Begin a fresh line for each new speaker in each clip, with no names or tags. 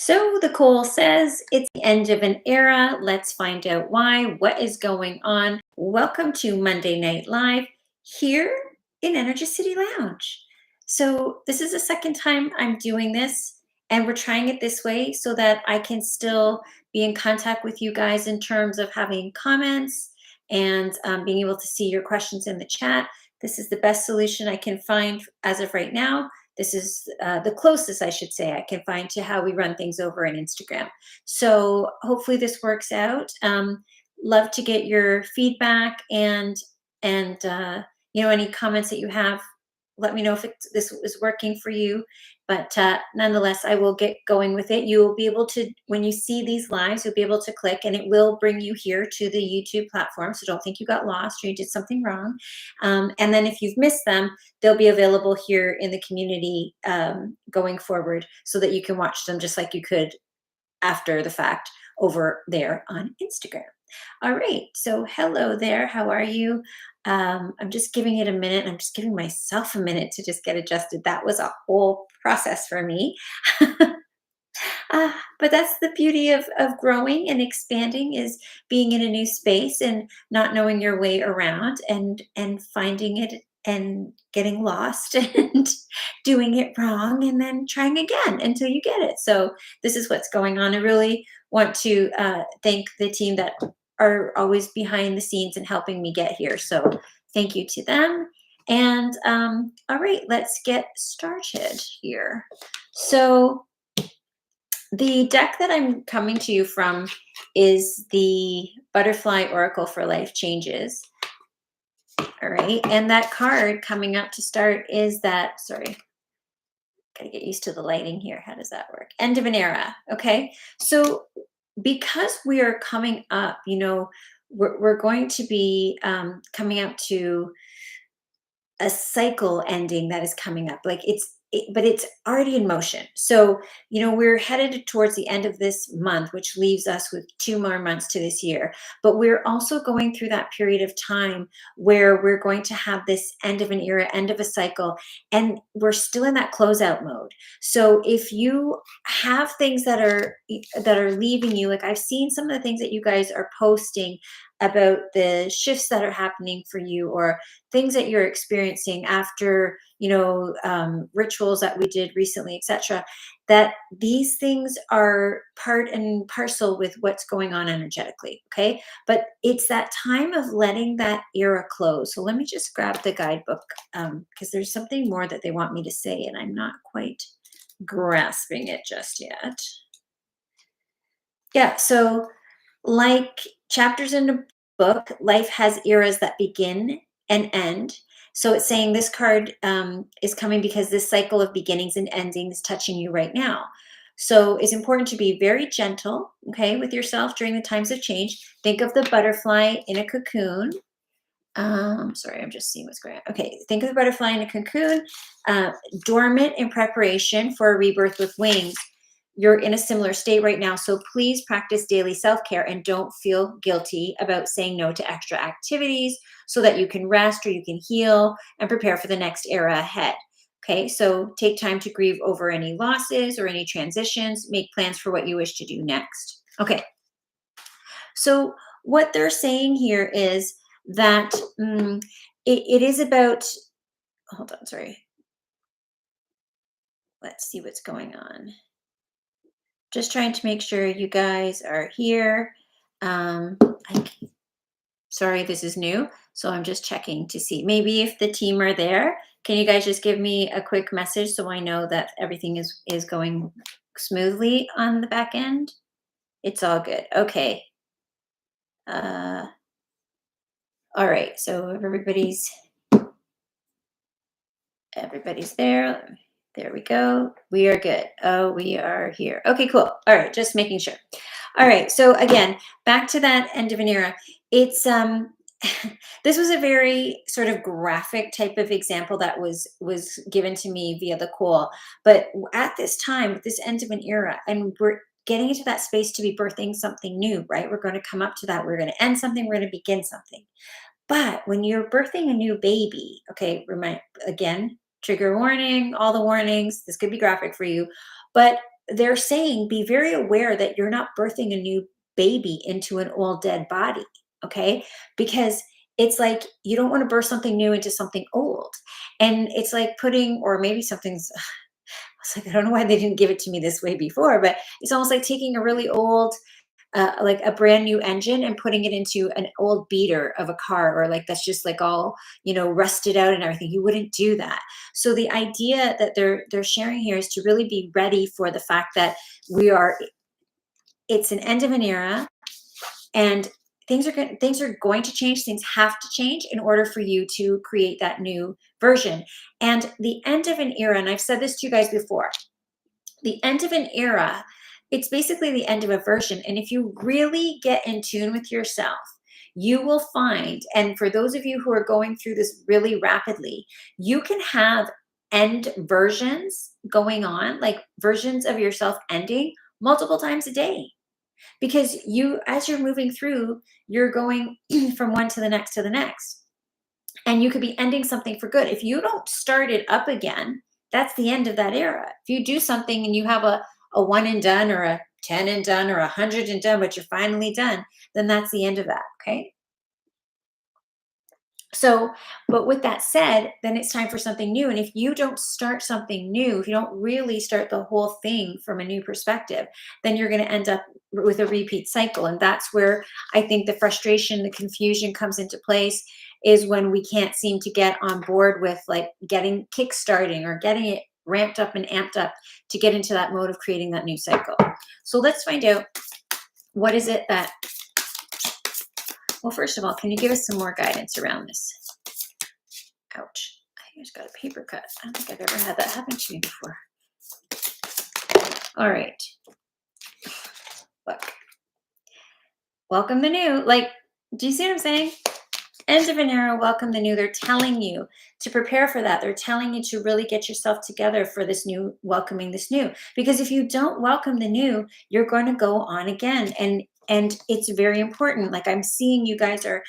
So the Cole says it's the end of an era. Let's find out why. What is going on? Welcome to Monday Night Live here in Energy City Lounge. So this is the second time I'm doing this, and we're trying it this way so that I can still be in contact with you guys in terms of having comments and being able to see your questions in the chat. This is the best solution I can find as of right now. This is the closest, I should say, I can find to how we run things over on Instagram. So hopefully this works out. Love to get your feedback and any comments that you have. Let me know if this is working for you. But nonetheless, I will get going with it. You will be able to, when you see these lives, you'll be able to click and it will bring you here to the YouTube platform. So don't think you got lost or you did something wrong. And then if you've missed them, they'll be available here in the community going forward so that you can watch them just like you could after the fact over there on Instagram. All right. So hello there. How are you? I'm just giving it a minute. I'm just giving myself a minute to just get adjusted. That was a whole process for me. But that's the beauty of growing and expanding is being in a new space and not knowing your way around and finding it and getting lost and doing it wrong and then trying again until you get it. So this is what's going on. I really want to thank the team that are always behind the scenes and helping me get here. So thank you to them. And all right, let's get started here. So the deck that I'm coming to you from is the Butterfly Oracle for Life Changes. All right. And that card coming up to start is that, sorry, gotta get used to the lighting here. How does that work? End of an era. Okay. So because we are coming up, we're going to be coming up to a cycle ending that is coming up. But it's already in motion. So, we're headed towards the end of this month, which leaves us with 2 more months to this year. But we're also going through that period of time where we're going to have this end of an era, end of a cycle, and we're still in that closeout mode. So if you have things that are leaving you, like I've seen some of the things that you guys are posting about the shifts that are happening for you or things that you're experiencing after rituals that we did recently, etc., that these things are part and parcel with what's going on energetically. Okay, but it's that time of letting that era close. So let me just grab the guidebook because there's something more that they want me to say and I'm not quite grasping it just yet. Yeah, so like chapters in a book, life has eras that begin and end. So it's saying this card is coming because this cycle of beginnings and endings is touching you right now. So it's important to be very gentle, okay, with yourself during the times of change. Think of the butterfly in a cocoon. Sorry, I'm just seeing what's going on. Okay, think of the butterfly in a cocoon, dormant in preparation for a rebirth with wings. You're in a similar state right now. So please practice daily self care and don't feel guilty about saying no to extra activities so that you can rest or you can heal and prepare for the next era ahead. Okay, so take time to grieve over any losses or any transitions, make plans for what you wish to do next. Okay, so what they're saying here is that it is about, hold on, sorry. Let's see what's going on. Just trying to make sure you guys are here. Um, I, sorry, this is new. So I'm just checking to see. Maybe if the team are there, can you guys just give me a quick message so I know that everything is going smoothly on the back end? It's all good. Okay. Uh, all right. So everybody's there. There we go. We are good. Oh, we are here. Okay, cool. All right, just making sure. All right. So again, back to that end of an era. It's this was a very sort of graphic type of example that was given to me via the call. But at this time, at this end of an era, and we're getting into that space to be birthing something new, right? We're going to come up to that. We're going to end something. We're going to begin something. But when you're birthing a new baby, okay, remind again, trigger warning, all the warnings, this could be graphic for you, but they're saying be very aware that you're not birthing a new baby into an old dead body, okay? Because it's like you don't want to birth something new into something old. And it's like putting, or maybe something's, it's like, I don't know why they didn't give it to me this way before, but it's almost like taking a really old, like a brand new engine and putting it into an old beater of a car, or like that's just like all rusted out and everything. You wouldn't do that. So the idea that they're sharing here is to really be ready for the fact that we are it's an end of an era, and things are going to change. Things have to change in order for you to create that new version. And the end of an era, and I've said this to you guys before, the end of an era, it's basically the end of a version. And if you really get in tune with yourself, you will find, and for those of you who are going through this really rapidly, you can have end versions going on, like versions of yourself ending multiple times a day. Because as you're moving through, you're going from one to the next to the next, and you could be ending something for good. If you don't start it up again, that's the end of that era. If you do something and you have a one and done, or a 10 and done, or 100 and done, but you're finally done, then that's the end of that. Okay. So, but with that said, then it's time for something new. And if you don't start something new, if you don't really start the whole thing from a new perspective, then you're going to end up with a repeat cycle. And that's where I think the frustration, the confusion comes into place, is when we can't seem to get on board with like getting kickstarting or getting it ramped up and amped up to get into that mode of creating that new cycle. So let's find out, what is it that, well, first of all, can you give us some more guidance around this? Ouch. I just got a paper cut. I don't think I've ever had that happen to me before. All right. Look. Welcome the new. Like, do you see what I'm saying? End of an era, welcome the new. They're telling you to prepare for that. They're telling you to really get yourself together for this new, welcoming this new. Because if you don't welcome the new, you're going to go on again. And it's very important. Like, I'm seeing you guys are,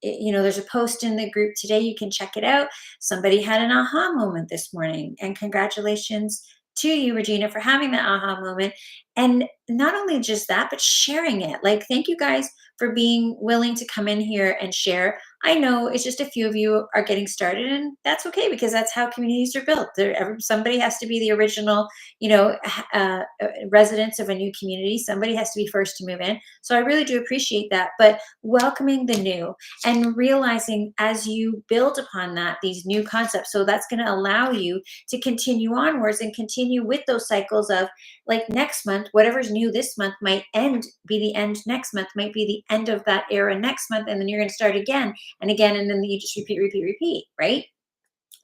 there's a post in the group today. You can check it out. Somebody had an aha moment this morning, and congratulations to you, Regina, for having that aha moment. And not only just that, but sharing it. Like, thank you guys for being willing to come in here and share. I know it's just a few of you are getting started, and that's okay, because that's how communities are built. Somebody has to be the original, residents of a new community. Somebody has to be first to move in. So I really do appreciate that. But welcoming the new and realizing as you build upon that, these new concepts. So that's going to allow you to continue onwards and continue with those cycles of, like, next month, whatever's new this month might be the end next month, might be the end of that era next month. And then you're going to start again and again. And then you just repeat, right?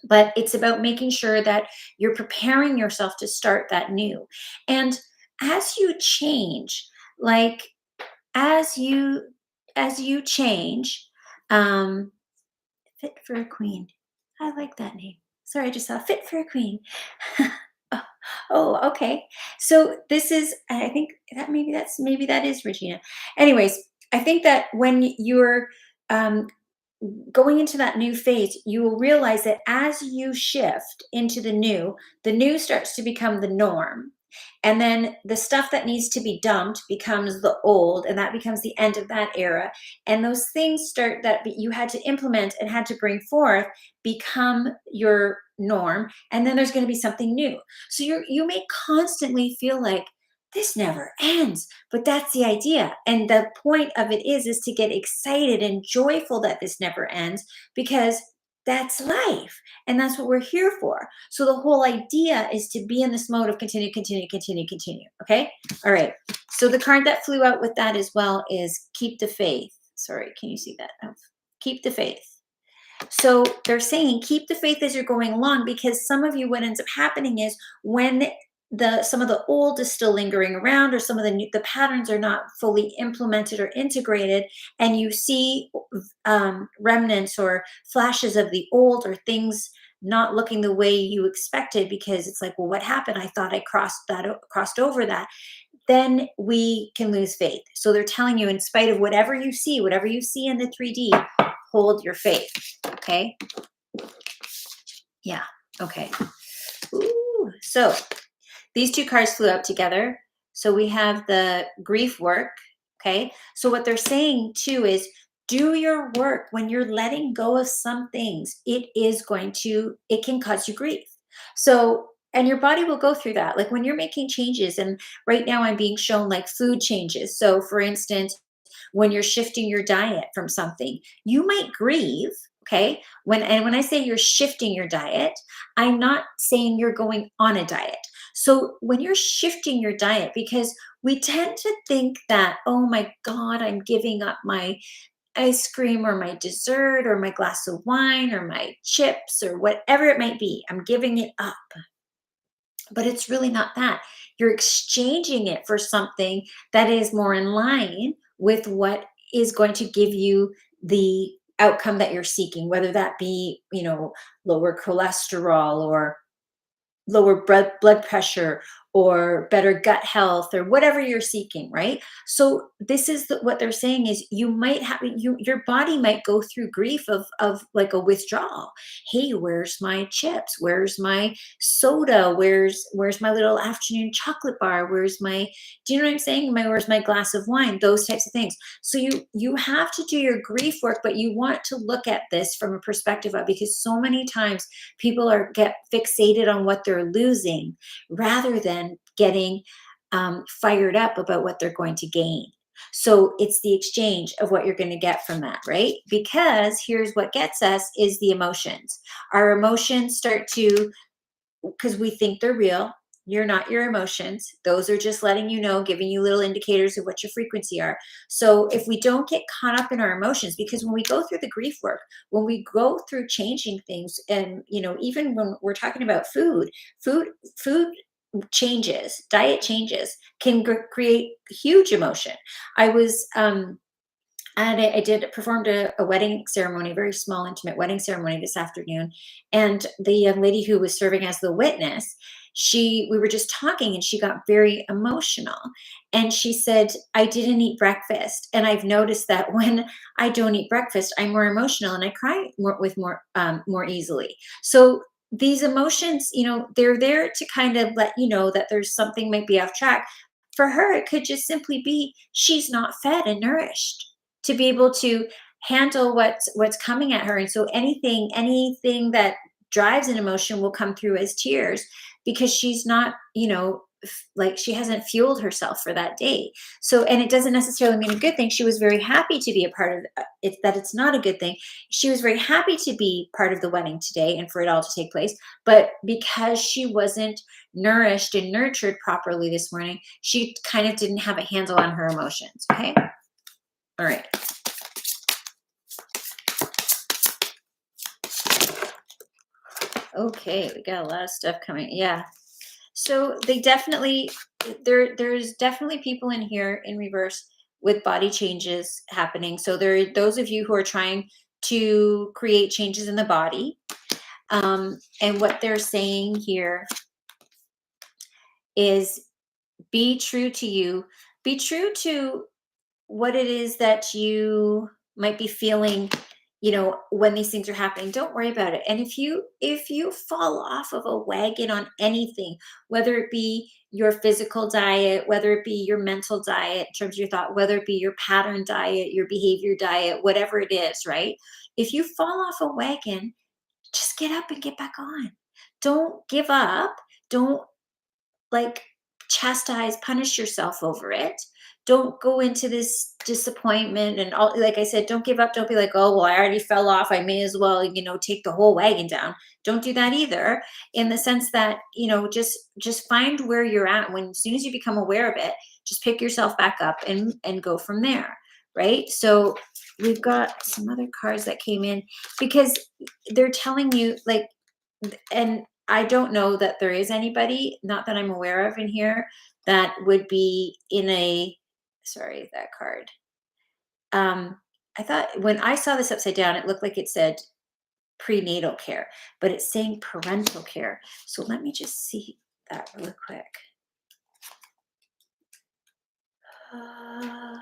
But it's about making sure that you're preparing yourself to start that new. And as you change, like, as you change, um, Fit for a Queen. I like that name. Sorry, I just saw Fit for a Queen. oh, okay. So this is, I think that maybe that is Regina. Anyways, I think that when you're um, going into that new phase, you will realize that as you shift into the new starts to become the norm. And then the stuff that needs to be dumped becomes the old, and that becomes the end of that era. And those things that you had to implement and had to bring forth become your norm. And then there's going to be something new. So you may constantly feel like this never ends, but that's the idea. And the point of it is to get excited and joyful that this never ends, because that's life. And that's what we're here for. So the whole idea is to be in this mode of continue, continue, continue, continue. Okay. All right. So the card that flew out with that as well is keep the faith. Sorry. Can you see that? Oh, keep the faith. So they're saying keep the faith as you're going along, because some of you, what ends up happening is when some of the old is still lingering around, or some of the patterns are not fully implemented or integrated, and you see remnants or flashes of the old, or things not looking the way you expected, because it's like, well, what happened? I thought I crossed over that. Then we can lose faith. So they're telling you, in spite of whatever you see in the 3D, hold your faith. Okay. Yeah. Okay. Ooh. So these two cards flew out together. So we have the grief work. Okay. So what they're saying too is do your work. When you're letting go of some things, it can cause you grief. So, and your body will go through that. Like when you're making changes, and right now I'm being shown like food changes. So, for instance, when you're shifting your diet from something, you might grieve. Okay. When I say you're shifting your diet, I'm not saying you're going on a diet. So when you're shifting your diet, because we tend to think that, oh my God, I'm giving up my ice cream or my dessert or my glass of wine or my chips or whatever it might be. I'm giving it up. But it's really not that. You're exchanging it for something that is more in line with what is going to give you the outcome that you're seeking, whether that be, lower cholesterol or lower blood pressure or better gut health or whatever you're seeking, right? So this is what they're saying is you might have your body might go through grief of like a withdrawal. Hey, where's my chips? Where's my soda? Where's my little afternoon chocolate bar? Do you know what I'm saying? Where's my glass of wine? Those types of things. So you have to do your grief work, but you want to look at this from a perspective of, because so many times people get fixated on what they're losing rather than getting fired up about what they're going to gain. So it's the exchange of what you're going to get from that, right? Because here's what gets us is the emotions. Our emotions start to, because we think they're real. You're not your emotions. Those are just letting you know, giving you little indicators of what your frequency are. So if we don't get caught up in our emotions, because when we go through the grief work, when we go through changing things, and even when we're talking about food, food changes, diet changes can create huge emotion. I was and I did performed a wedding ceremony, a very small, intimate wedding ceremony this afternoon. And the young lady who was serving as the witness, we were just talking, and she got very emotional. And she said, "I didn't eat breakfast, and I've noticed that when I don't eat breakfast, I'm more emotional and I cry more easily." So these emotions, they're there to kind of let you know that there's something might be off track. For her, it could just simply be she's not fed and nourished to be able to handle what's coming at her. And so anything that drives an emotion will come through as tears, because she's not, like she hasn't fueled herself for that day. So, and it doesn't necessarily mean a good thing. She was very happy to be a part of it, that it's not a good thing. She was very happy to be part of the wedding today and for it all to take place. But because she wasn't nourished and nurtured properly this morning, she kind of didn't have a handle on her emotions. Okay. All right. Okay, we got a lot of stuff coming. Yeah. So there's definitely people in here in reverse with body changes happening. So there are those of you who are trying to create changes in the body. And what they're saying here is be true to you. Be true to what it is that you might be feeling, when these things are happening. Don't worry about it. And if you fall off of a wagon on anything, whether it be your physical diet, whether it be your mental diet in terms of your thought, whether it be your pattern diet, your behavior diet, whatever it is, right? If you fall off a wagon, just get up and get back on. Don't give up. Don't like punish yourself over it. Don't go into this disappointment and all. Like I said, don't give up. Don't be like, oh, well, I already fell off. I may as well, take the whole wagon down. Don't do that either. In the sense that, just find where you're at. When as soon as you become aware of it, just pick yourself back up and go from there. Right. So we've got some other cards that came in, because they're telling you like, and I don't know that there is anybody, not that I'm aware of in here, that would be in a, sorry, that card. I thought when I saw this upside down, it looked like it said prenatal care, but it's saying parental care. So let me just see that really quick. Uh,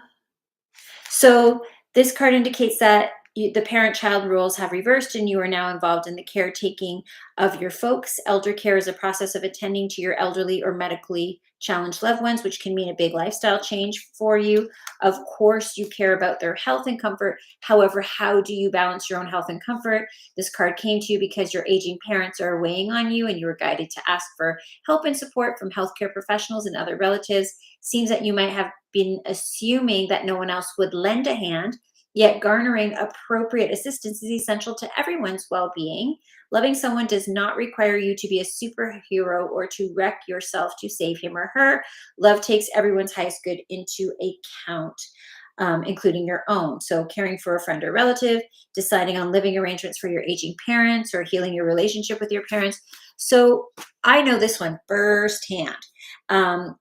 so this card indicates that The parent-child roles have reversed, and you are now involved in the caretaking of your folks. Elder care is a process of attending to your elderly or medically challenged loved ones, which can mean a big lifestyle change for you. Of course, you care about their health and comfort. However, how do you balance your own health and comfort? This card came to you because your aging parents are weighing on you, and you were guided to ask for help and support from healthcare professionals and other relatives. Seems that you might have been assuming that no one else would lend a hand. Yet, garnering appropriate assistance is essential to everyone's well being. Loving someone does not require you to be a superhero or to wreck yourself to save him or her. Love takes everyone's highest good into account, including your own. So, caring for a friend or relative, deciding on living arrangements for your aging parents, or healing your relationship with your parents. So, I know this one firsthand.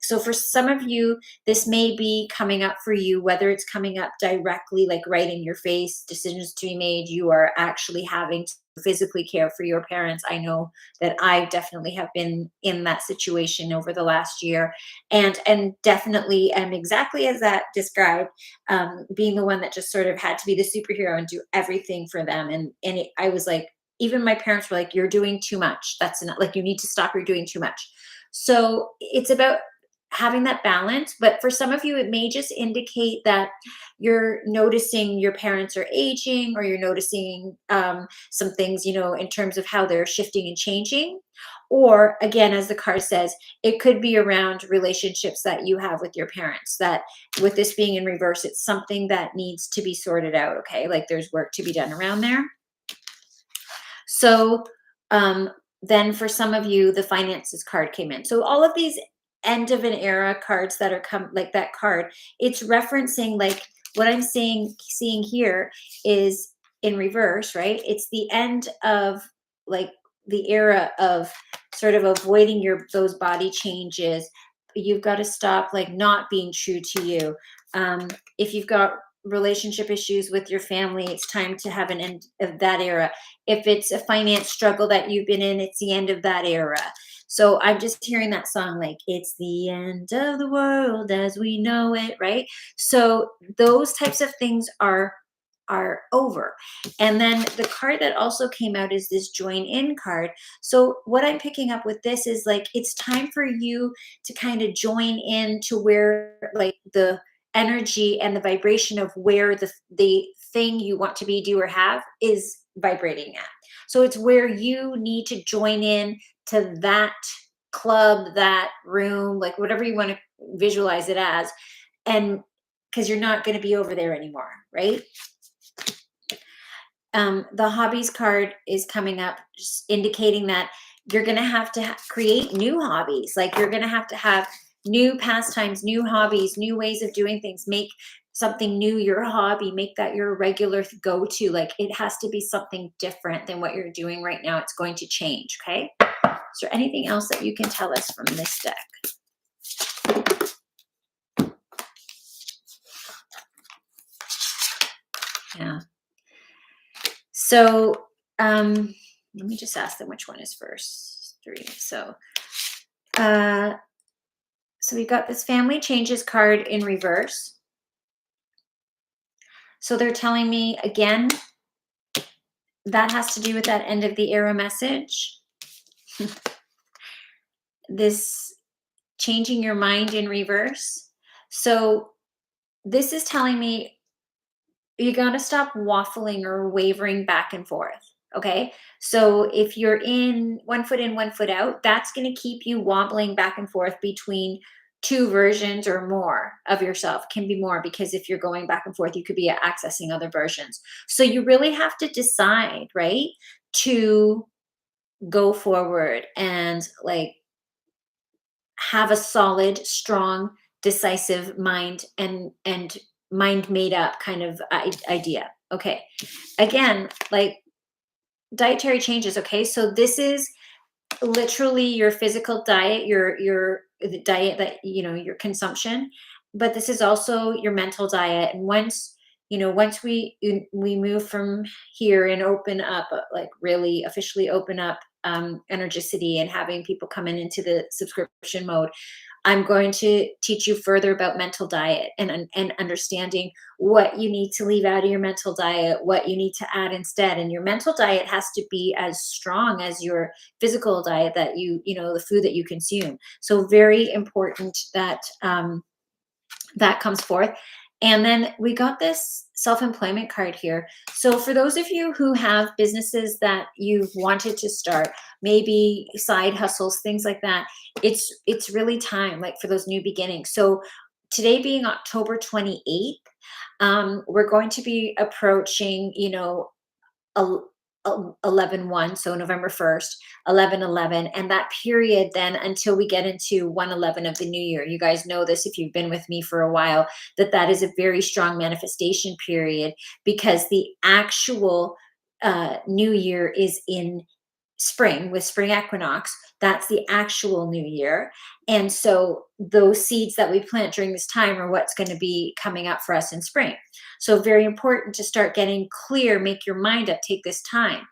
So, for some of you, this may be coming up for you, whether it's coming up directly, like right in your face, decisions to be made. You are actually having to physically care for your parents. I know that I definitely have been in that situation over the last year, and definitely am exactly as that described, being the one that just sort of had to be the superhero and do everything for them. I was like, even my parents were like, "You're doing too much. That's not like, you need to stop. You're doing too much." So it's about having that balance. But for some of you, it may just indicate that you're noticing your parents are aging, or you're noticing some things, in terms of how they're shifting and changing. Or again, as the card says, it could be around relationships that you have with your parents. That with this being in reverse, it's something that needs to be sorted out. Okay. Like there's work to be done around there. So then for some of you, the finances card came in. So all of these end of an era cards that are come like that card, it's referencing like what I'm seeing here is in reverse, right? It's the end of like the era of sort of avoiding your those body changes. You've got to stop like not being true to you. If you've got relationship issues with your family, it's time to have an end of that era. If it's a finance struggle that you've been in, it's the end of that era. So I'm just hearing that song like it's the end of the world as we know it, right? So those types of things are over. And then the card that also came out is this join in card. So what I'm picking up with this is like it's time for you to kind of join in to where like the energy and the vibration of where the thing you want to be, do, or have is vibrating at. So it's where you need to join in to that club, that room, like whatever you want to visualize it as. And because you're not going to be over there anymore, right? The hobbies card is coming up, just indicating that you're going to have to create new hobbies. Like you're going to have new pastimes, new hobbies, new ways of doing things. Make something new your hobby. Make that your regular go to. Like it has to be something different than what you're doing right now. It's going to change. Okay. Is there anything else that you can tell us from this deck? Yeah. So let me just ask them which one is first. Three. Uh, so we've got this family changes card in reverse. So they're telling me again, that has to do with that end of the era message. This changing your mind in reverse. So this is telling me you got to stop waffling or wavering back and forth. Okay. So if you're in, one foot out, that's going to keep you wobbling back and forth between two versions or more of yourself. Can be more, because if you're going back and forth, you could be accessing other versions. So you really have to decide, right, to go forward and like have a solid, strong, decisive mind, and mind made up kind of idea. Okay. Again, like dietary changes. Okay. So this is literally your physical diet, your the diet that your consumption, but this is also your mental diet. And once we move from here and open up, like really officially open up Energicity and having people come into the subscription mode, I'm going to teach you further about mental diet and understanding what you need to leave out of your mental diet, what you need to add instead. And your mental diet has to be as strong as your physical diet that the food that you consume. So very important that that comes forth. And then we got this self-employment card here. So for those of you who have businesses that you've wanted to start, maybe side hustles, things like that, it's really time, like, for those new beginnings. So today being October 28th, we're going to be approaching, 11/1, so November 1st, 11/11, and that period then until we get into 1/11 of the new year. You guys know this if you've been with me for a while, that that is a very strong manifestation period, because the actual new year is in spring, with spring equinox. That's the actual new year. And so those seeds that we plant during this time are what's going to be coming up for us in spring. So very important to start getting clear, make your mind up, take this time.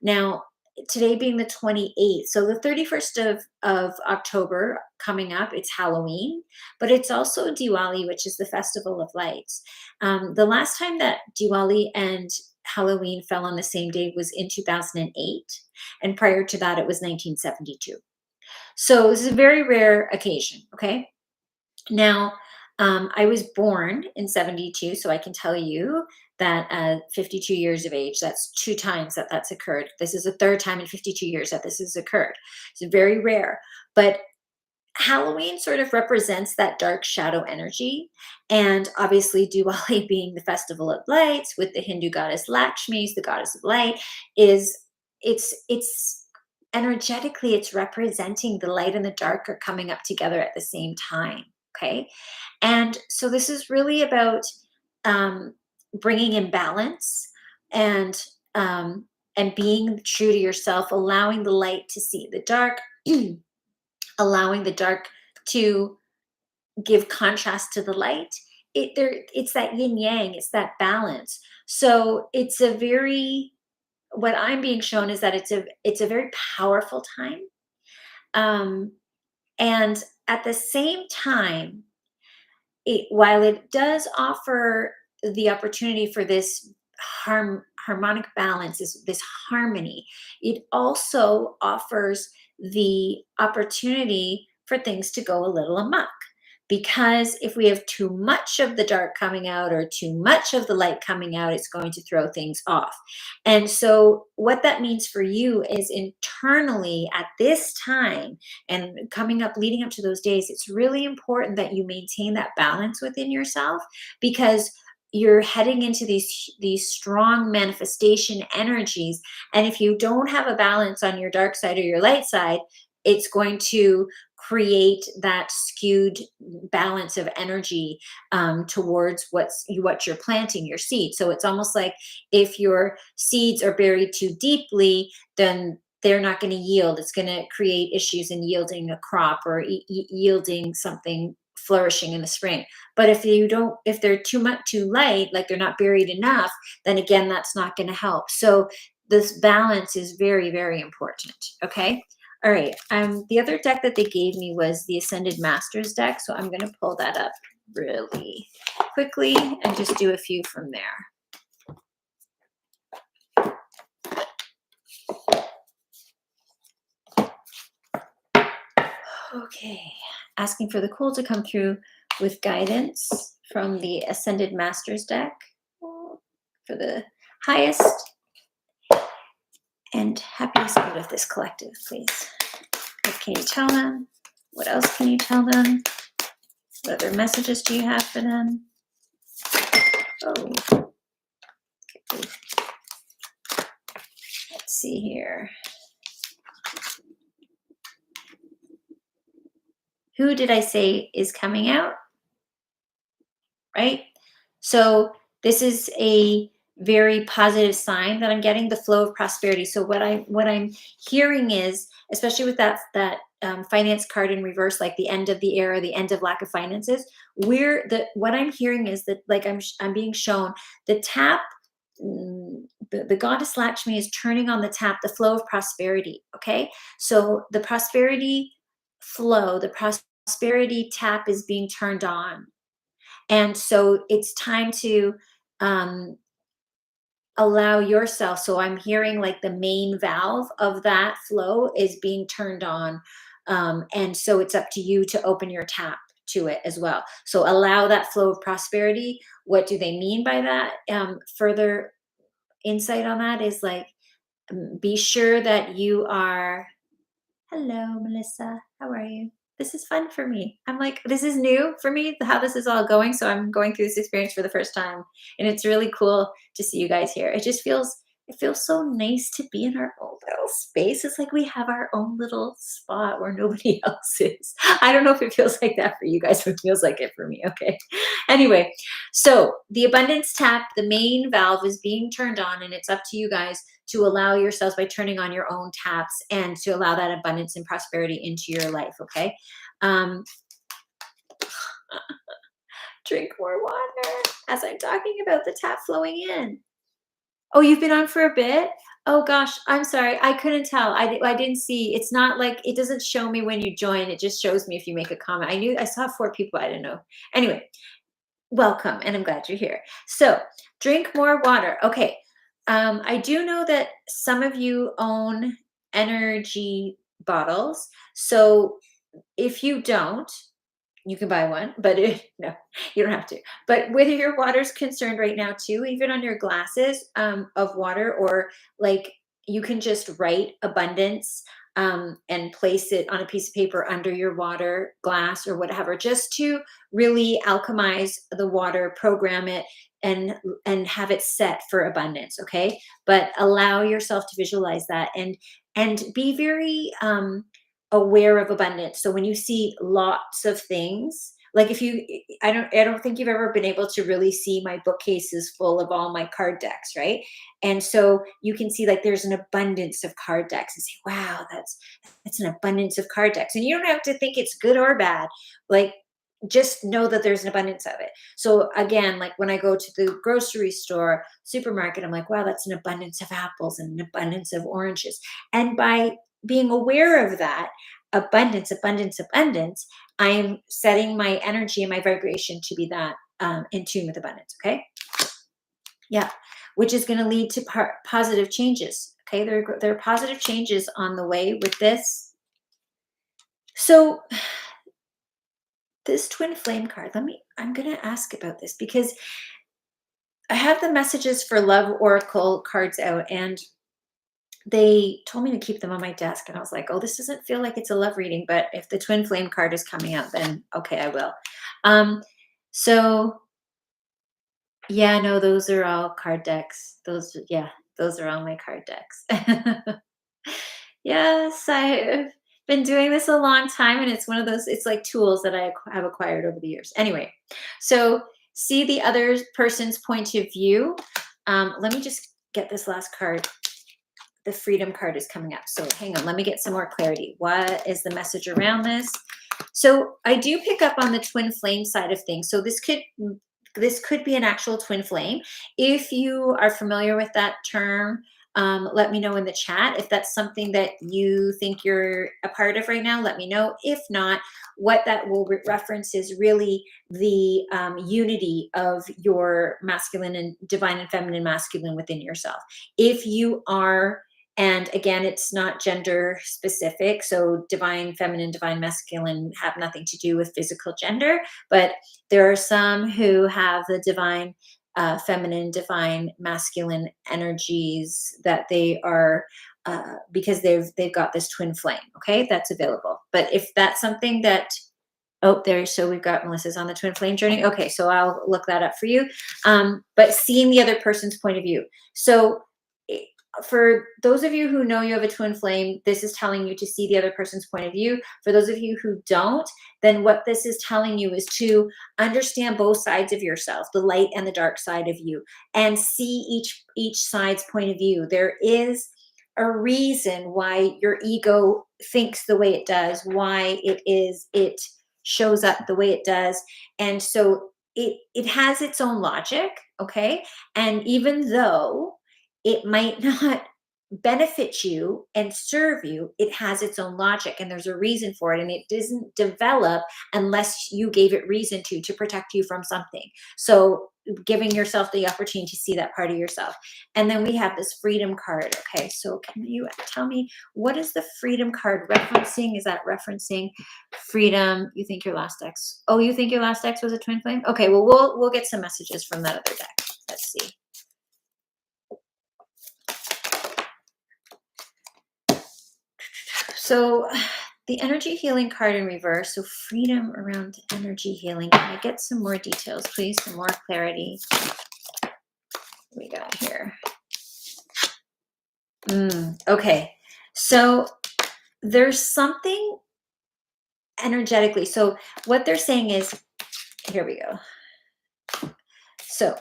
Now, today being the 28th, so the 31st of October coming up, it's Halloween, but it's also Diwali, which is the festival of lights. The last time that Diwali and Halloween fell on the same day was in 2008, and prior to that, it was 1972. So this is a very rare occasion. Okay. Now, I was born in 72, so I can tell you that at 52 years of age, that's two times that that's occurred. This is the third time in 52 years that this has occurred. It's very rare. But Halloween sort of represents that dark shadow energy. And obviously, Diwali being the festival of lights with the Hindu goddess Lakshmi, the goddess of light, is it's energetically, it's representing the light and the dark are coming up together at the same time. Okay. And so this is really about um, bringing in balance and and being true to yourself, allowing the light to see the dark, allowing the dark to give contrast to the light. It's that yin yang, it's that balance. So it's a very, what I'm being shown is that it's a very powerful time. um and at the same time, while it does offer the opportunity for this harmonic balance, this harmony, it also offers the opportunity for things to go a little amok. Because if we have too much of the dark coming out or too much of the light coming out, it's going to throw things off. And so, what that means for you is internally at this time and coming up, leading up to those days, it's really important that you maintain that balance within yourself, because you're heading into these strong manifestation energies. And if you don't have a balance on your dark side or your light side, it's going to create that skewed balance of energy towards what you're planting, your seed. So it's almost like if your seeds are buried too deeply, then they're not going to yield. It's going to create issues in yielding a crop or yielding something flourishing in the spring. But if they're too much too light, like they're not buried enough, then again, that's not going to help. So this balance is very, very important. Okay. All right. The other deck that they gave me was the Ascended Masters deck. So I'm going to pull that up really quickly and just do a few from there. Okay. Asking for the cool to come through with guidance from the Ascended Masters deck for the highest and happiest good of this collective, please. What can you tell them? What else can you tell them? What other messages do you have for them? Oh, okay. Let's see here. Who did I say is coming out? Right? So this is a very positive sign that I'm getting, the flow of prosperity. So what I'm hearing is, especially with that finance card in reverse, like the end of the era, the end of lack of finances, what I'm hearing is that, like, I'm being shown the tap. The goddess Lakshmi is turning on the tap, the flow of prosperity. Okay, so the prosperity flow, the prosperity prosperity tap is being turned on. And so it's time to um, allow yourself. So I'm hearing like the main valve of that flow is being turned on. And so it's up to you to open your tap to it as well. So allow that flow of prosperity. What do they mean by that? Further insight on that is like, be sure that you are. Hello, Melissa. How are you? This is fun for me. I'm like, this is new for me, how this is all going. So I'm going through this experience for the first time. And it's really cool to see you guys here. It feels so nice to be in our own little space. It's like we have our own little spot where nobody else is. I don't know if it feels like that for you guys, but it feels like it for me. Okay. Anyway, so the abundance tap, the main valve is being turned on, and it's up to you guys to allow yourselves by turning on your own taps and to allow that abundance and prosperity into your life. Okay. Um, drink more water as I'm talking about the tap flowing in. Oh, you've been on for a bit? Oh gosh, I'm sorry. I couldn't tell. I didn't see. It's not like it doesn't show me when you join. It just shows me if you make a comment. I saw 4 people. I didn't know. Anyway, welcome, and I'm glad you're here. So, drink more water. Okay. I do know that some of you own energy bottles. So, if you don't, you can buy one, but no, you don't have to. But whether your water's concerned right now too, even on your glasses of water, or like you can just write abundance and place it on a piece of paper under your water glass or whatever, just to really alchemize the water, program it, and have it set for abundance. Okay, but allow yourself to visualize that and be very aware of abundance. So when you see lots of things, like if you, I don't think you've ever been able to really see my bookcases full of all my card decks, right? And so you can see like there's an abundance of card decks and say, wow, that's an abundance of card decks. And you don't have to think it's good or bad. Like just know that there's an abundance of it. So again, like when I go to the grocery store, supermarket, I'm like, wow, that's an abundance of apples and an abundance of oranges. And by being aware of that abundance, abundance, abundance, I am setting my energy and my vibration to be that in tune with abundance. Okay. Yeah. Which is going to lead to positive changes. Okay. There are positive changes on the way with this. So, this twin flame card, I'm going to ask about this because I have the messages for love oracle cards out, and they told me to keep them on my desk, and I was like, oh, this doesn't feel like it's a love reading, but if the twin flame card is coming out, then okay, I will. So yeah, no, those are all card decks. Those are all my card decks. Yes, I've been doing this a long time, and it's one of those, it's like tools that have acquired over the years. Anyway, so see the other person's point of view. Let me just get this last card. The freedom card is coming up. So hang on, let me get some more clarity. What is the message around this? So I do pick up on the twin flame side of things. So this could be an actual twin flame. If you are familiar with that term, let me know in the chat. If that's something that you think you're a part of right now, let me know. If not, what that will reference is really the unity of your masculine and divine and feminine masculine within yourself. If you are, and again, it's not gender specific. So divine feminine, divine masculine have nothing to do with physical gender, but there are some who have the divine feminine, divine masculine energies that they are because they've got this twin flame. Okay, that's available. But if that's something that, oh, there, so we've got Melissa's on the twin flame journey. Okay, so I'll look that up for you. But seeing the other person's point of view. So for those of you who know you have a twin flame, this is telling you to see the other person's point of view. For those of you who don't, then what this is telling you is to understand both sides of yourself, the light and the dark side of you, and see each side's point of view. There is a reason why your ego thinks the way it does, why it shows up the way it does. And so it has its own logic, okay? And even though it might not benefit you and serve you, it has its own logic and there's a reason for it. And it doesn't develop unless you gave it reason to protect you from something. So giving yourself the opportunity to see that part of yourself. And then we have this freedom card. Okay. So can you tell me, what is the freedom card referencing? Is that referencing freedom? You think your last ex, oh, you think your last ex was a twin flame? Okay. Well, we'll get some messages from that other deck. Let's see. So the energy healing card in reverse. So freedom around energy healing. Can I get some more details, please? Some more clarity. What we got here. Okay. So there's something energetically. So what they're saying is, here we go. So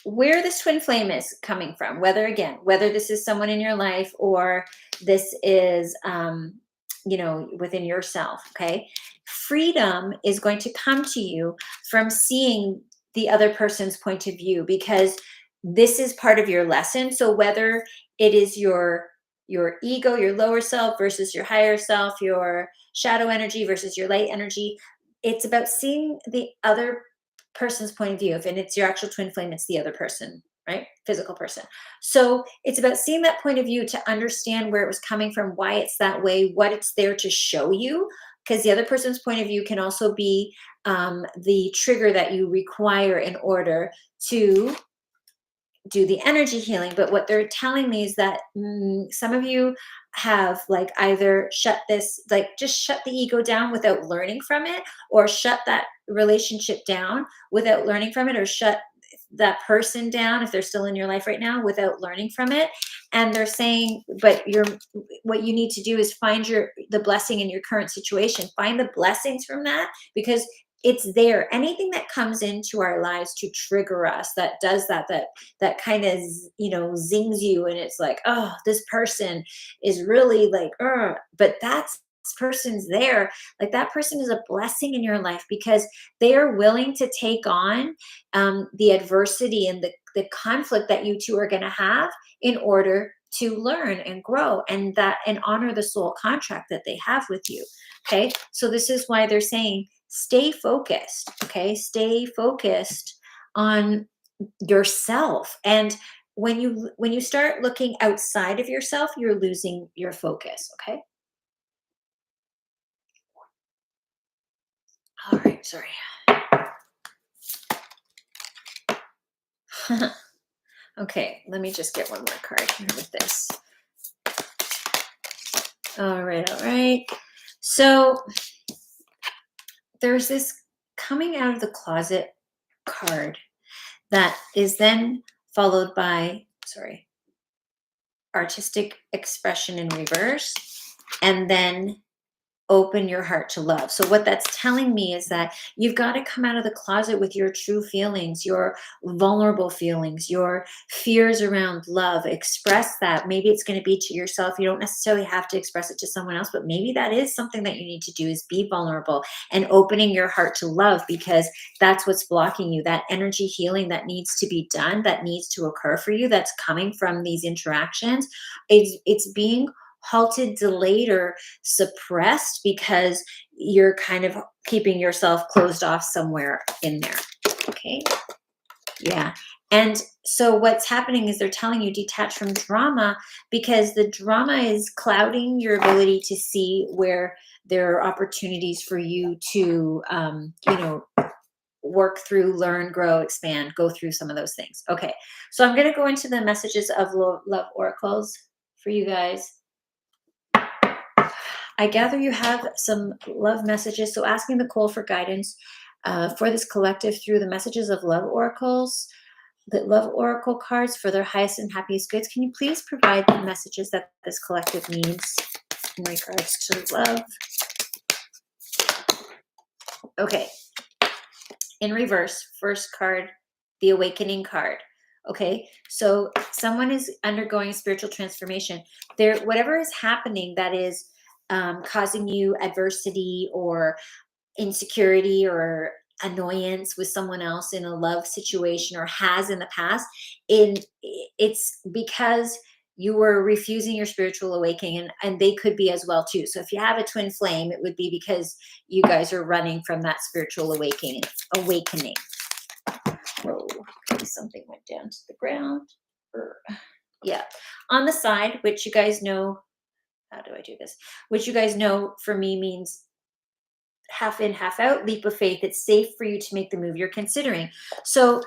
where this twin flame is coming from, whether this is someone in your life or this is within yourself. Okay, freedom is going to come to you from seeing the other person's point of view, because this is part of your lesson. So whether it is your ego, your lower self versus your higher self, your shadow energy versus your light energy, it's about seeing the other person's point of view. If and it's your actual twin flame, it's the other person, right? Physical person. So it's about seeing that point of view to understand where it was coming from, why it's that way, what it's there to show you. Because the other person's point of view can also be the trigger that you require in order to do the energy healing. But what they're telling me is that some of you have like either shut this, like just shut the ego down without learning from it, or shut that relationship down without learning from it, or shut that person down if they're still in your life right now without learning from it. And they're saying, but what you need to do is find the blessing in your current situation, find the blessings from that, because it's there. Anything that comes into our lives to trigger us, that does that kind of zings you, and it's like, oh, this person is really like, but this person's there. Like that person is a blessing in your life because they are willing to take on the adversity and the conflict that you two are going to have in order to learn and grow, and honor the soul contract that they have with you. Okay, so this is why they're saying stay focused. Okay, stay focused on yourself. And when you start looking outside of yourself, you're losing your focus. Okay. All right. Sorry. Okay. Let me just get one more card here with this. All right. All right. So there's this coming out of the closet card that is then followed by, artistic expression in reverse, and then open your heart to love. So what that's telling me is that you've got to come out of the closet with your true feelings, your vulnerable feelings, your fears around love. Express that. Maybe it's going to be to yourself. You don't necessarily have to express it to someone else, but maybe that is something that you need to do, is be vulnerable and opening your heart to love, because that's what's blocking you. That energy healing that needs to be done, that needs to occur for you, that's coming from these interactions. It's being halted, delayed, or suppressed because you're kind of keeping yourself closed off somewhere in there. Okay. Yeah. And so what's happening is they're telling you detach from drama, because the drama is clouding your ability to see where there are opportunities for you to, work through, learn, grow, expand, go through some of those things. Okay. So I'm going to go into the messages of love oracles for you guys. I gather you have some love messages. So asking the call for guidance for this collective through the messages of love oracles, the love oracle cards for their highest and happiest goods. Can you please provide the messages that this collective needs in regards to love? Okay. In reverse, first card, the awakening card. Okay, so someone is undergoing spiritual transformation. Whatever is happening that is causing you adversity or insecurity or annoyance with someone else in a love situation, or has in the past, it's because you were refusing your spiritual awakening, and they could be as well too. So if you have a twin flame, it would be because you guys are running from that spiritual awakening. Whoa, okay, something went down to the ground. Yeah, on the side, which you guys know, how do I do this? Which you guys know for me means half in, half out, leap of faith. It's safe for you to make the move you're considering. So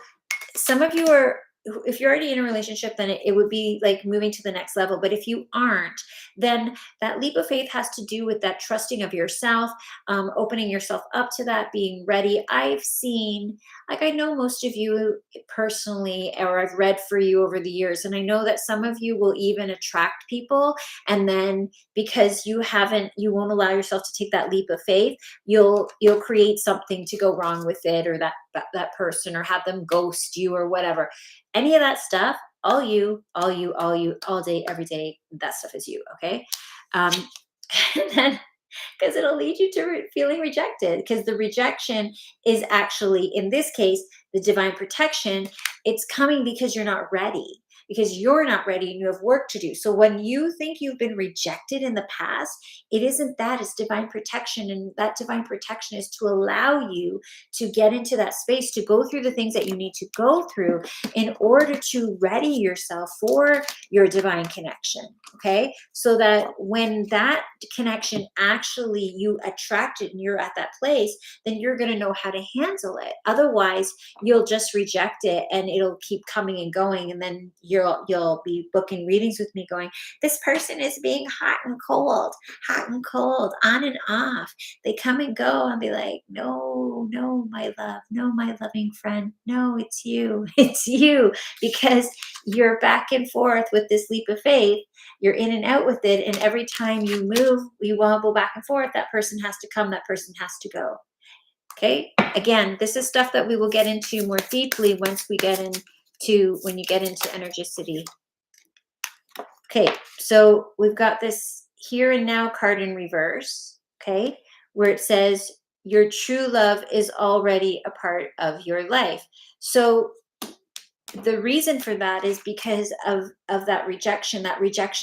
some of you are, if you're already in a relationship, then it would be like moving to the next level. But if you aren't, then that leap of faith has to do with that trusting of yourself, opening yourself up to that, being ready. I've seen, like, I know most of you personally, or I've read for you over the years, and I know that some of you will even attract people, and then because you won't allow yourself to take that leap of faith, you'll create something to go wrong with it, or that person, or have them ghost you or whatever. Any of that stuff, all day, every day, that stuff is you, okay? um and then, because it'll lead you to feeling rejected, because the rejection is actually, in this case, the divine protection. It's coming because you're not ready, because you're not ready and you have work to do. So when you think you've been rejected in the past, it isn't that, it's divine protection. And that divine protection is to allow you to get into that space, to go through the things that you need to go through in order to ready yourself for your divine connection. Okay, so that when that connection actually you attract it and you're at that place, then you're going to know how to handle it. Otherwise, you'll just reject it and it'll keep coming and going, and then you'll be booking readings with me going, this person is being hot and cold, on and off. They come and go, and be like, no, no, my love, no, my loving friend, no, it's you. It's you, because you're back and forth with this leap of faith. You're in and out with it, and every time you move, you wobble back and forth. That person has to come, that person has to go. Okay, again, this is stuff that we will get into more deeply once we get into, when you get into Energicity. Okay, so we've got this here and now card in reverse, okay, where it says your true love is already a part of your life. So the reason for that is because of that rejection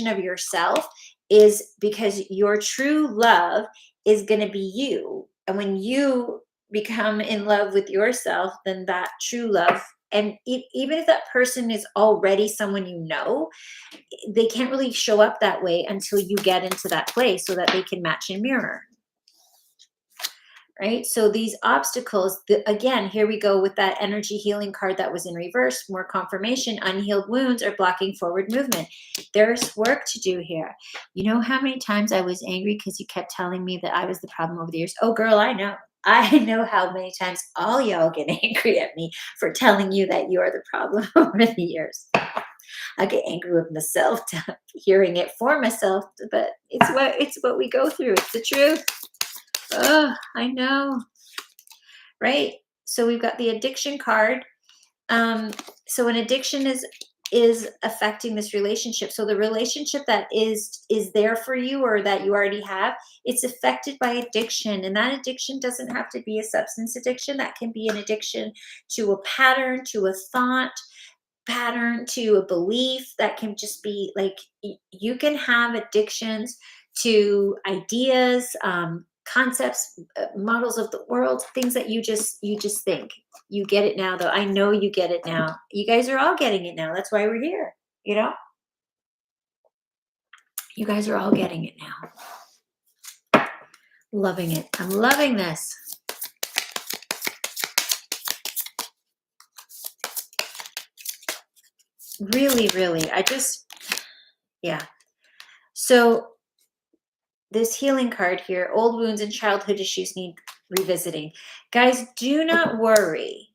of yourself, is because your true love is going to be you. And when you become in love with yourself, then that true love, and even if that person is already someone you know, they can't really show up that way until you get into that place so that they can match and mirror. Right? So these obstacles, again, here we go with that energy healing card that was in reverse, more confirmation. Unhealed wounds are blocking forward movement. There's work to do here. You know how many times I was angry because you kept telling me that I was the problem over the years? Oh, girl, I know. I know how many times all y'all get angry at me for telling you that you are the problem over the years. I get angry with myself, hearing it for myself, but it's what we go through. It's the truth. Oh, I know. Right? So we've got the addiction card. So an addiction is affecting this relationship. So the relationship that is there for you, or that you already have, it's affected by addiction. And that addiction doesn't have to be a substance addiction. That can be an addiction to a pattern, to a thought pattern, to a belief. That can just be like, you can have addictions to ideas, concepts, models of the world, things that you just think. You get it now, though. I know you get it now. You guys are all getting it now. That's why we're here. You know, you guys are all getting it now. Loving it. I'm loving this. Really, really. Yeah. So this healing card here, old wounds and childhood issues need revisiting. Guys, do not worry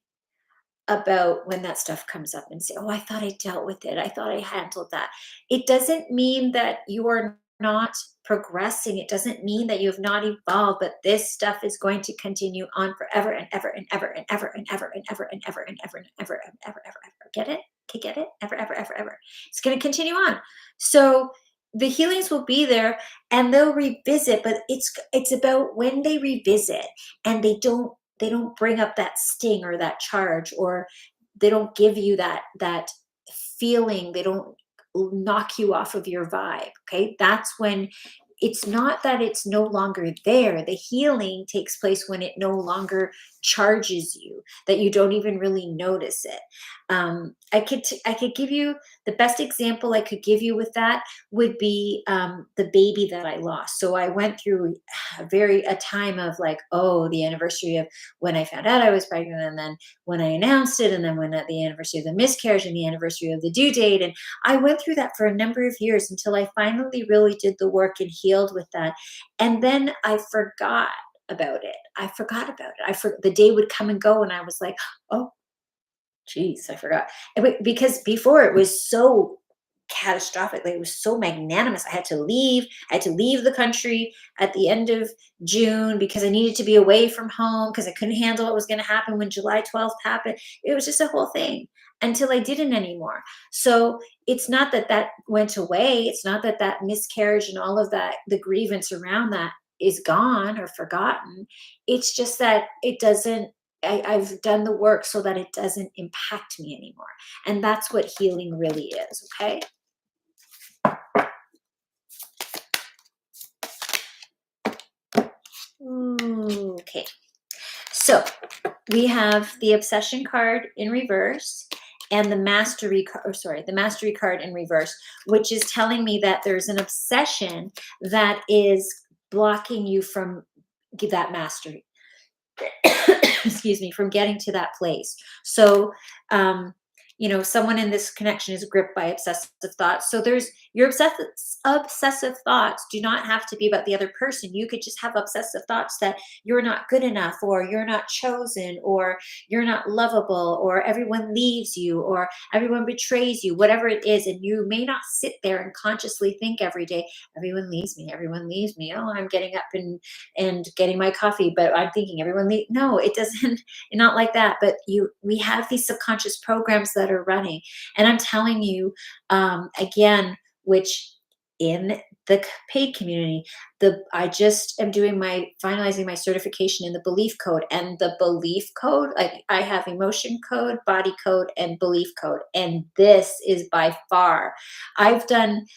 about when that stuff comes up and say, oh, I thought I dealt with it. I thought I handled that. It doesn't mean that you are not progressing. It doesn't mean that you have not evolved, but this stuff is going to continue on forever and ever and ever and ever and ever and ever and ever and ever and ever and ever, ever. Get it? Okay, get it? Ever, ever, ever, ever. It's going to continue on. So the healings will be there, and they'll revisit, but it's about when they revisit and they don't bring up that sting or that charge, or they don't give you that feeling. They don't knock you off of your vibe. Okay. That's when it's not that it's no longer there. The healing takes place when it no longer charges you, that you don't even really notice it. I could give you the best example I could give you with that would be the baby that I lost. So I went through a time of like, oh, the anniversary of when I found out I was pregnant, and then when I announced it, and then when at the anniversary of the miscarriage and the anniversary of the due date. And I went through that for a number of years until I finally really did the work and healed with that. And then I forgot about it. I forgot about it. The day would come and go, and I was like, oh, geez, I forgot. Because before it was so catastrophic, like it was so magnanimous. I had to leave. I had to leave the country at the end of June because I needed to be away from home because I couldn't handle what was going to happen when July 12th happened. It was just a whole thing until I didn't anymore. So it's not that that went away. It's not that that miscarriage and all of that, the grievance around that is gone or forgotten. It's just that it doesn't I've done the work so that it doesn't impact me anymore. And that's what healing really is. Okay. Ooh, okay. So we have the obsession card in reverse and the mastery card, the mastery card in reverse, which is telling me that there's an obsession that is blocking you from that mastery. Excuse me, from getting to that place. So, someone in this connection is gripped by obsessive thoughts. So there's your obsessive thoughts do not have to be about the other person. You could just have obsessive thoughts that you're not good enough, or you're not chosen, or you're not lovable, or everyone leaves you, or everyone betrays you, whatever it is. And you may not sit there and consciously think every day, everyone leaves me, everyone leaves me. Oh, I'm getting up and getting my coffee, but I'm thinking no, it doesn't, not like that. But we have these subconscious programs that are running. And I'm telling you, again, which in the paid community, I just am doing finalizing my certification in the belief code. And the belief code, like I have emotion code, body code, and belief code. And this is by far, I've done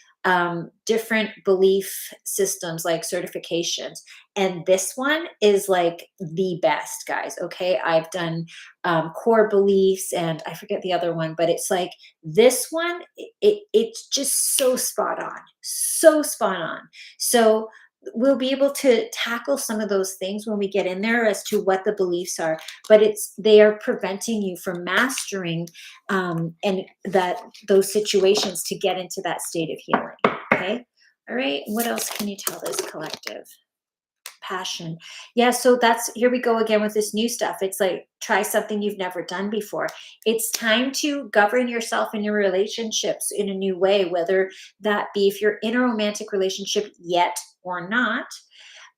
different belief systems like certifications, and this one is like the best, guys. Okay, I've done core beliefs, and I forget the other one, but it's like this one, it's just so spot on, so spot on. So we'll be able to tackle some of those things when we get in there as to what the beliefs are, but they are preventing you from mastering and that those situations to get into that state of healing. Okay. All right. What else can you tell this collective? Passion. Yeah, so that's here we go again with this new stuff. It's like try something you've never done before. It's time to govern yourself and your relationships in a new way, whether that be if you're in a romantic relationship yet or not.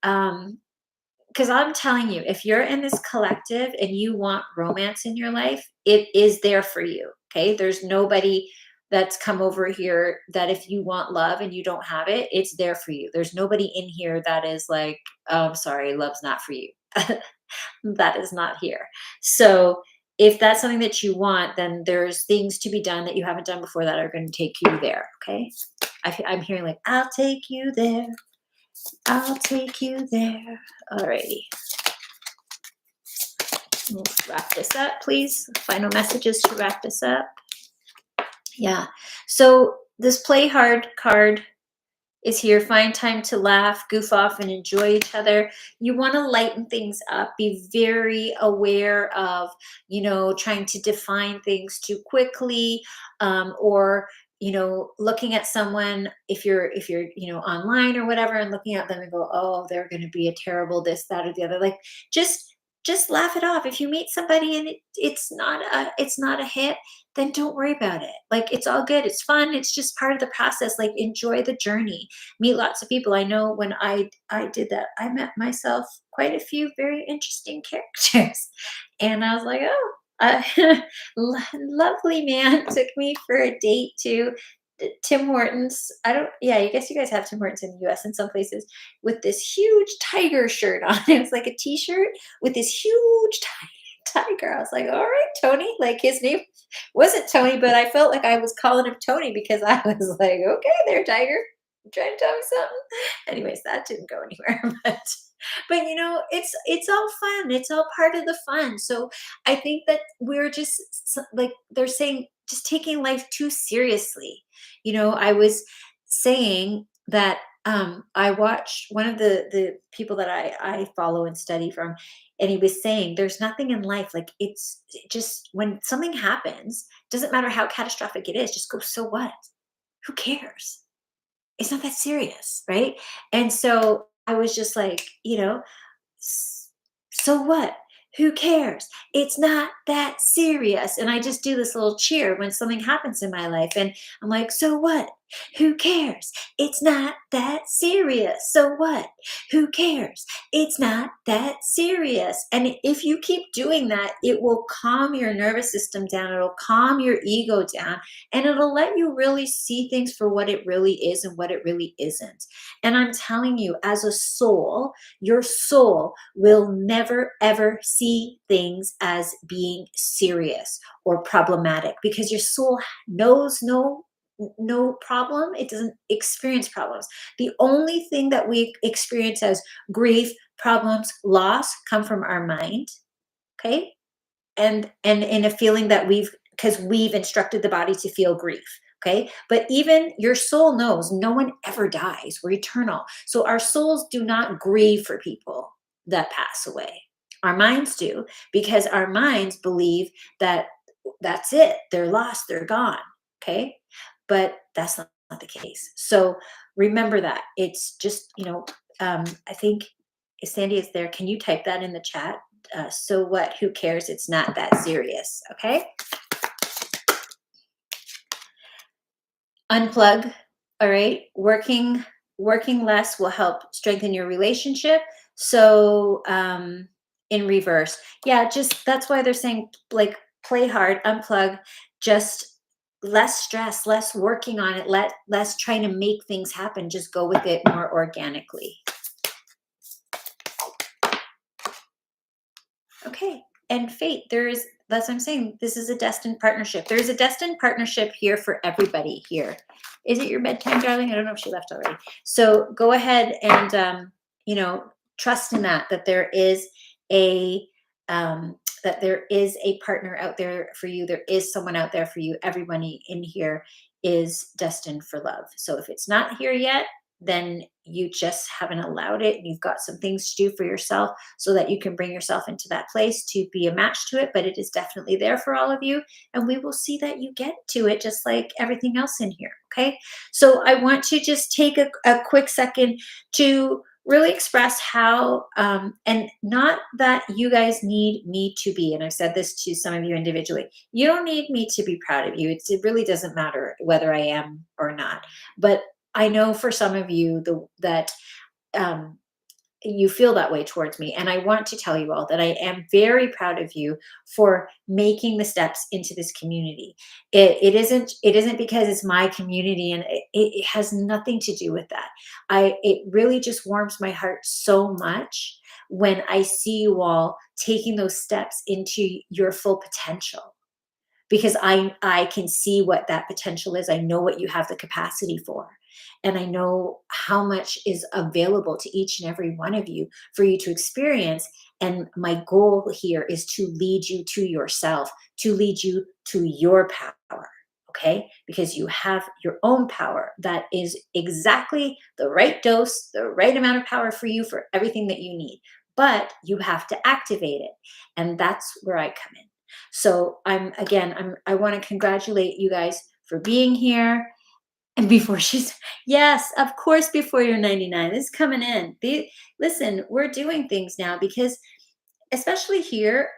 Because I'm telling you, if you're in this collective and you want romance in your life, it is there for you. Okay. There's nobody that's come over here that if you want love and you don't have it, it's there for you. There's nobody in here that is like, oh, I'm sorry, love's not for you. That is not here. So if that's something that you want, then there's things to be done that you haven't done before that are going to take you there. Okay. I'm hearing like, I'll take you there. I'll take you there. Alrighty. We'll wrap this up, please. Final messages to wrap this up. Yeah. So this play hard card is here. Find time to laugh, goof off, and enjoy each other. You want to lighten things up. Be very aware of, trying to define things too quickly, or looking at someone if you're online or whatever, and looking at them and go, oh, they're going to be a terrible this, that, or the other. Like just laugh it off. If you meet somebody and it's not a hit, then don't worry about it. Like it's all good. It's fun. It's just part of the process. Like enjoy the journey. Meet lots of people. I know when I did that, I met myself quite a few very interesting characters, and I was like, oh, lovely man took me for a date to Tim Hortons. Yeah, I guess you guys have Tim Hortons in the US in some places, with this huge tiger shirt on. It was like a t-shirt with this huge tiger. I was like, all right, Tony. Like his name wasn't Tony, but I felt like I was calling him Tony because I was like, okay, there, tiger. You trying to tell me something? Anyways, that didn't go anywhere. But it's all fun. It's all part of the fun. So I think that we're just like they're saying, just taking life too seriously. I was saying that I watched one of the people that I follow and study from, and he was saying there's nothing in life like just when something happens, doesn't matter how catastrophic it is, just go, so what? Who cares? It's not that serious, right? And so I was just like, "S so what? Who cares? It's not that serious." And I just do this little cheer when something happens in my life, and I'm like, "So what? Who cares? It's not that serious. So what? Who cares? It's not that serious." And if you keep doing that, it will calm your nervous system down, it'll calm your ego down, and it'll let you really see things for what it really is and what it really isn't. And I'm telling you, as a soul, your soul will never ever see things as being serious or problematic because your soul knows no problem. It doesn't experience problems. The only thing that we experience as grief, problems, loss come from our mind, okay? And in a feeling that because we've instructed the body to feel grief, okay? But even your soul knows no one ever dies. We're eternal. So our souls do not grieve for people that pass away. Our minds do, because our minds believe that that's it, they're lost, they're gone, okay? But that's not the case. So remember that. It's just, I think if Sandy is there, can you type that in the chat? So what? Who cares? It's not that serious. Okay. Unplug. All right. Working less will help strengthen your relationship. So in reverse, yeah, just that's why they're saying like play hard, unplug, just less stress, less working on it, less trying to make things happen. Just go with it more organically. Okay. And fate, that's what I'm saying. This is a destined partnership. There is a destined partnership here for everybody here. Is it your bedtime, darling? I don't know if she left already. So go ahead and, trust in that there is a, that there is a partner out there for you. There is someone out there for you. Everybody in here is destined for love. So if it's not here yet, then you just haven't allowed it. You've got some things to do for yourself so that you can bring yourself into that place to be a match to it. But it is definitely there for all of you. And we will see that you get to it just like everything else in here. Okay. So I want to just take a quick second to really express how, and not that you guys need me to be, and I've said this to some of you individually, you don't need me to be proud of you. It really doesn't matter whether I am or not. But I know for some of you that um, you feel that way towards me, and I want to tell you all that I am very proud of you for making the steps into this community. It isn't because it's my community, and it has nothing to do with that. It really just warms my heart so much when I see you all taking those steps into your full potential, because I can see what that potential is. I know what you have the capacity for. And I know how much is available to each and every one of you for you to experience. And my goal here is to lead you to yourself, to lead you to your power. Okay? Because you have your own power that is exactly the right dose, the right amount of power for you for everything that you need. But you have to activate it. And that's where I come in. So I want to congratulate you guys for being here. And before she's, yes, of course, before you're 99, this is coming in. Listen, we're doing things now because, especially here,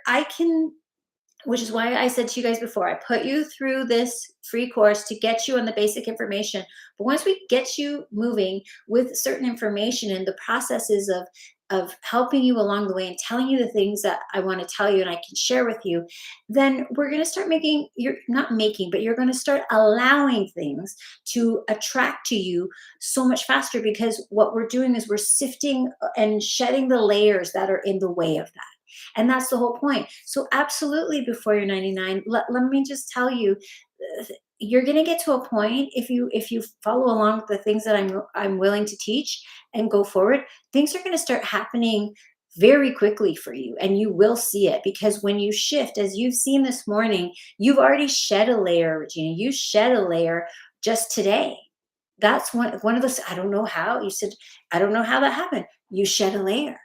which is why I said to you guys before, I put you through this free course to get you on the basic information. But once we get you moving with certain information and the processes of helping you along the way and telling you the things that I want to tell you and I can share with you, then we're going to start you're not making, but you're going to start allowing things to attract to you so much faster, because what we're doing is we're sifting and shedding the layers that are in the way of that. And that's the whole point. So absolutely, before you're 99, let me just tell you, uh, you're going to get to a point, if you follow along with the things that I'm willing to teach and go forward, things are going to start happening very quickly for you, and you will see it, because when you shift, as you've seen this morning, you've already shed a layer, Regina. You shed a layer just today. That's one of those. I don't know how. You said, I don't know how that happened. You shed a layer.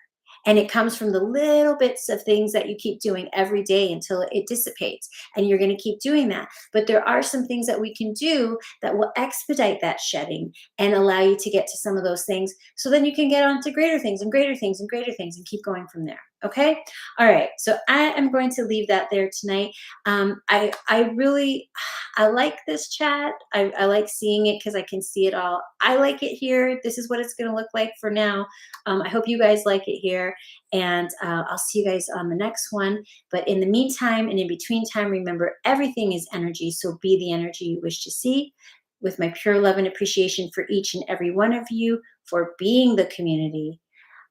And it comes from the little bits of things that you keep doing every day until it dissipates. And you're going to keep doing that. But there are some things that we can do that will expedite that shedding and allow you to get to some of those things. So then you can get on to greater things and greater things and greater things and keep going from there. Okay. All right. So I am going to leave that there tonight. I really, I like this chat. I like seeing it because I can see it all. I like it here. This is what it's going to look like for now. I hope you guys like it here, and I'll see you guys on the next one. But in the meantime and in between time, remember, everything is energy. So be the energy you wish to see. With my pure love and appreciation for each and every one of you for being the community,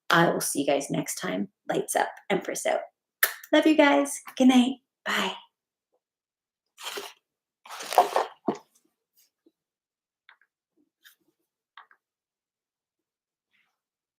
I will see you guys next time. Lights up, Empress out. Love you guys. Good night. Bye.